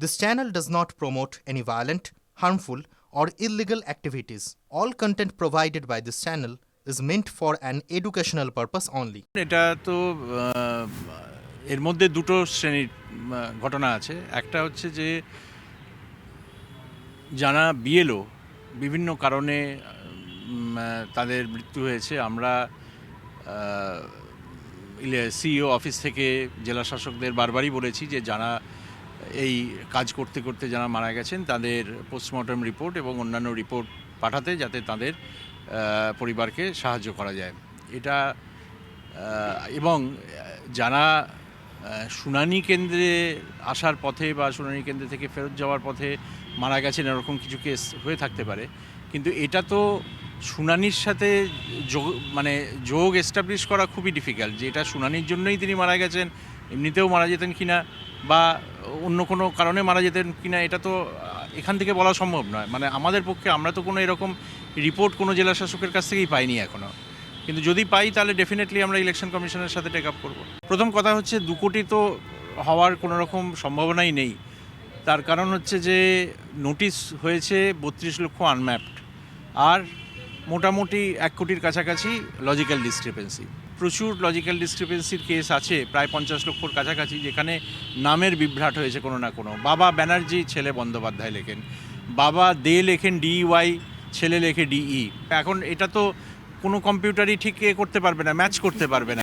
This channel does not promote any violent, harmful, or illegal activities. All content provided by this channel is meant for an educational purpose only. এটা তো এর মধ্যে দুটো শ্রেণীর ঘটনা আছে। একটা হচ্ছে যে যারা বিএলও বিভিন্ন কারণে তাদের মৃত্যু হয়েছে। আমরা সিইও অফিস থেকে জেলা শাসকদের বারবারই বলেছি যে যারা এই কাজ করতে করতে যারা মারা গেছেন তাদের পোস্টমর্টম রিপোর্ট এবং অন্যান্য রিপোর্ট পাঠাতে, যাতে তাদের পরিবারকে সাহায্য করা যায়। এটা এবং যারা শুনানি কেন্দ্রে আসার পথে বা শুনানি কেন্দ্র থেকে ফেরত যাওয়ার পথে মারা গেছেন, এরকম কিছু কেস হয়ে থাকতে পারে। কিন্তু এটা তো শুনানির সাথে যোগ এস্টাবলিশ করা খুবই ডিফিকাল্ট, যে এটা শুনানির জন্যই তিনি মারা গেছেন, এমনিতেও মারা যেতেন কিনা বা অন্য কোনো কারণে মারা যেতেন কিনা, এটা তো এখান থেকে বলা সম্ভব নয়। মানে আমাদের পক্ষে, আমরা তো কোনো এরকম রিপোর্ট কোনো জেলা শাসকের কাছ থেকেই পাইনি এখনও। কিন্তু যদি পাই তাহলে ডেফিনেটলি আমরা ইলেকশন কমিশনের সাথে টেক আপ করবো। প্রথম কথা হচ্ছে 2 কোটি তো হওয়ার কোনো রকম সম্ভাবনাই নেই। তার কারণ হচ্ছে যে নোটিশ হয়েছে 32 লক্ষ আনম্যাপড, আর মোটামুটি 1 কোটির কাছাকাছি লজিক্যাল ডিসক্রিপেন্সি। প্রচুর লজিক্যাল ডিসক্রিপেন্সির কেস আছে, প্রায় 50 লক্ষর কাছাকাছি, যেখানে নামের বিভ্রাট হয়েছে কোনো না কোনো। বাবা ব্যানার্জি, ছেলে বন্দ্যোপাধ্যায় লেখেন, বাবা দে লেখেন DY, ছেলে লেখে DE। এখন এটা তো কোনো কম্পিউটারই ঠিক করতে পারবে না, ম্যাচ করতে পারবে না।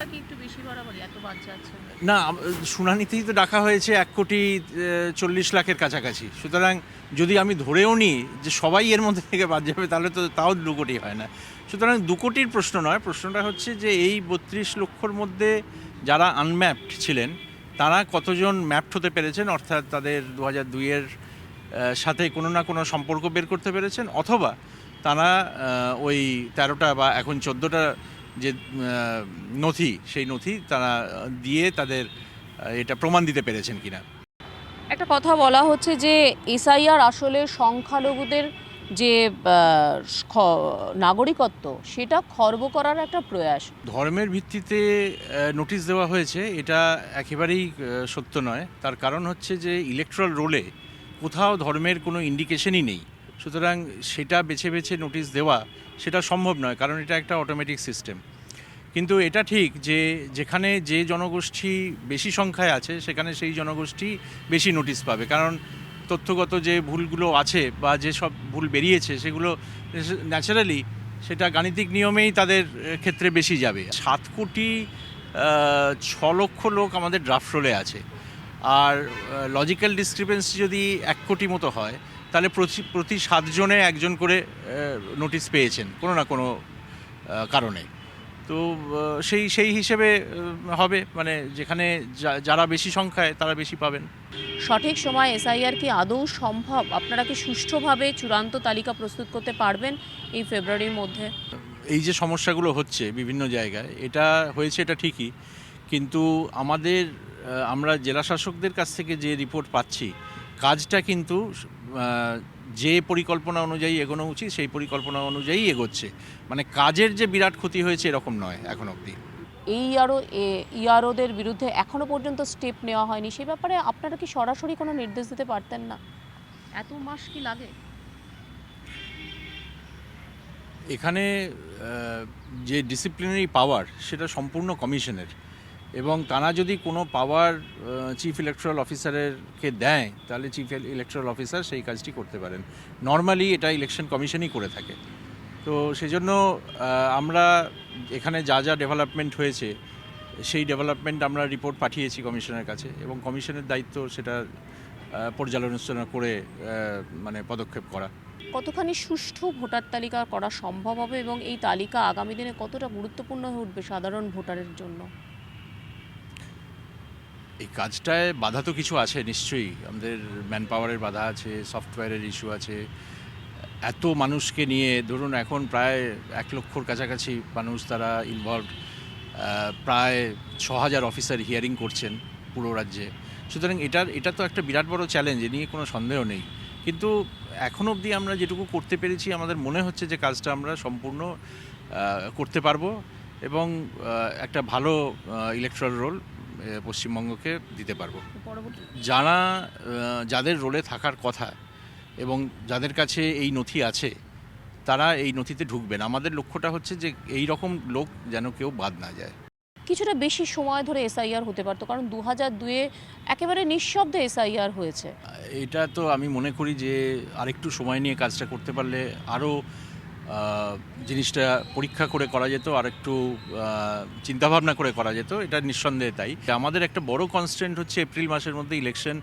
না, শুনানিতেই তো ডাকা হয়েছে 1,40,00,000 লাখের কাছাকাছি। সুতরাং যদি আমি ধরেও নিই যে সবাই এর মধ্যে থেকে বাদ যাবে, তাহলে তো তাও 2 কোটি হয় না। সুতরাং 2 কোটির প্রশ্ন নয়, প্রশ্নটা হচ্ছে যে এই 32 লক্ষর মধ্যে যারা আনম্যাপড ছিলেন তারা কতজন ম্যাপড হতে পেরেছেন, অর্থাৎ তাদের 2002-এর সাথে কোনো না কোনো সম্পর্ক বের করতে পেরেছেন, অথবা তারা ওই 13টা বা এখন 14টা যে নথি, সেই নথি তারা দিয়ে তাদের এটা প্রমাণ দিতে পেরেছেন কিনা। একটা কথা বলা হচ্ছে যে এসআইআর আসলে সংখ্যালঘুদের যে নাগরিকত্ব সেটা খর্ব করার একটা প্রয়াস। ধর্মের ভিত্তিতে নোটিশ দেওয়া হয়েছে, এটা একেবারেই সত্য নয়। তার কারণ হচ্ছে যে ইলেকট্রাল রোলে কোথাও ধর্মের কোনো ইন্ডিকেশনই নেই। সুতরাং সেটা বেছে বেছে নোটিশ দেওয়া সেটা সম্ভব নয়, কারণ এটা একটা অটোমেটিক সিস্টেম। কিন্তু এটা ঠিক যে যেখানে যে জনগোষ্ঠী বেশি সংখ্যায় আছে সেখানে সেই জনগোষ্ঠী বেশি নোটিশ পাবে, কারণ তথ্যগত যে ভুলগুলো আছে বা যে সব ভুল বেরিয়েছে সেগুলো ন্যাচারালি সেটা গাণিতিক নিয়মেই তাদের ক্ষেত্রে বেশি যাবে। 7,6,00,000 লোক আমাদের ড্রাফট রোলে আছে, আর লজিক্যাল ডিসক্রিপেন্সি যদি 1 কোটি মতো হয়, তাহলে প্রতি 7 জনে একজন করে নোটিশ পেয়েছেন কোনো না কোনো কারণে। তো সেই হিসেবে হবে, মানে যেখানে যারা বেশি সংখ্যায় তারা বেশি পাবেন। সঠিক সময় এসআইআর কি আদৌ সম্ভব? আপনারা কি সুষ্ঠুভাবে চূড়ান্ত তালিকা প্রস্তুত করতে পারবেন এই ফেব্রুয়ারির মধ্যে? এই যে সমস্যাগুলো হচ্ছে বিভিন্ন জায়গায়, এটা হয়েছে, এটা ঠিকই, কিন্তু আমরা জেলা শাসকদের কাছ থেকে যে রিপোর্ট পাচ্ছি, কাজটা কিন্তু যে পরিকল্পনা অনুযায়ী এগোনো উচিত সেই পরিকল্পনা অনুযায়ী এগোচ্ছে। মানে কাজের যে বিরাট ক্ষতি হয়েছে এরকম নয় এখন অবধি। ইআরওদের বিরুদ্ধে এখনো পর্যন্ত স্টেপ নেওয়া হয়নি, সেই ব্যাপারে আপনারা কি সরাসরি কোনো নির্দেশ দিতে পারতেন না? এত মাস কি লাগে? এখানে যে ডিসিপ্লিনারি পাওয়ার সেটা সম্পূর্ণ কমিশনের, এবং তারা যদি কোনো পাওয়ার চিফ ইলেকট্রাল অফিসারকে দেয় তাহলে চিফ ইলেকট্রাল অফিসার সেই কাজটি করতে পারেন। নর্মালি এটা ইলেকশন কমিশনই করে থাকে। তো সেজন্য আমরা এখানে যা যা ডেভেলপমেন্ট হয়েছে সেই ডেভেলপমেন্ট আমরা রিপোর্ট পাঠিয়েছি কমিশনের কাছে, এবং কমিশনের দায়িত্ব সেটা পর্যালোচনা করে মানে পদক্ষেপ করা। কতখানি সুষ্ঠু ভোটার তালিকা করা সম্ভব হবে এবং এই তালিকা আগামী দিনে কতটা গুরুত্বপূর্ণ হয়ে উঠবে সাধারণ ভোটারের জন্য? এই কাজটায় বাধা তো কিছু আছে নিশ্চয়ই, আমাদের ম্যান পাওয়ারের বাধা আছে, সফটওয়্যারের ইস্যু আছে। এত মানুষকে নিয়ে, ধরুন এখন প্রায় 1 লক্ষর কাছাকাছি মানুষ তারা ইনভলভড, প্রায় 6,000 অফিসার হিয়ারিং করছেন পুরো রাজ্যে। সুতরাং এটা তো একটা বিরাট বড় চ্যালেঞ্জ, এ নিয়ে কোনো সন্দেহ নেই। কিন্তু এখন অবধি আমরা যেটুকু করতে পেরেছি, আমাদের মনে হচ্ছে যে কাজটা আমরা সম্পূর্ণ করতে পারবো, এবং একটা ভালো ইলেকট্রাল রোল পশ্চিমবঙ্গকে দিতে পারবো। পরবর্তী যারা যাদের রোলে থাকার কথা এবং যাদের কাছে এই নথি আছে তারা এই নথিতে ঢুকবেন। আমাদের লক্ষ্যটা হচ্ছে যে এই রকম লোক যেন কেউ বাদ না যায়। কিছুটা বেশি সময় ধরে এসআইআর হতে পারতো, কারণ 2002-এ একেবারে নিঃশব্দে এসআইআর হয়েছে। এটা তো আমি মনে করি যে আরেকটু সময় নিয়ে কাজটা করতে পারলে আরও জিনিসটা পরীক্ষা করে করা যেত, আর একটু চিন্তাভাবনা করে করা যেত, এটা নিঃসন্দেহে তাই। আমাদের একটা বড় কনস্ট্যান্ট হচ্ছে এপ্রিল মাসের মধ্যে ইলেকশন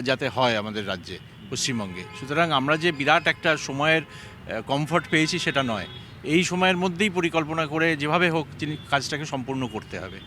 যাতে হয় আমাদের রাজ্যে, পশ্চিমবঙ্গে। সুতরাং আমরা যে বিরাট একটা সময়ের কমফর্ট পেয়েছি সেটা নয়, এই সময়ের মধ্যেই পরিকল্পনা করে যেভাবে হোক কাজটাকে সম্পূর্ণ করতে হবে।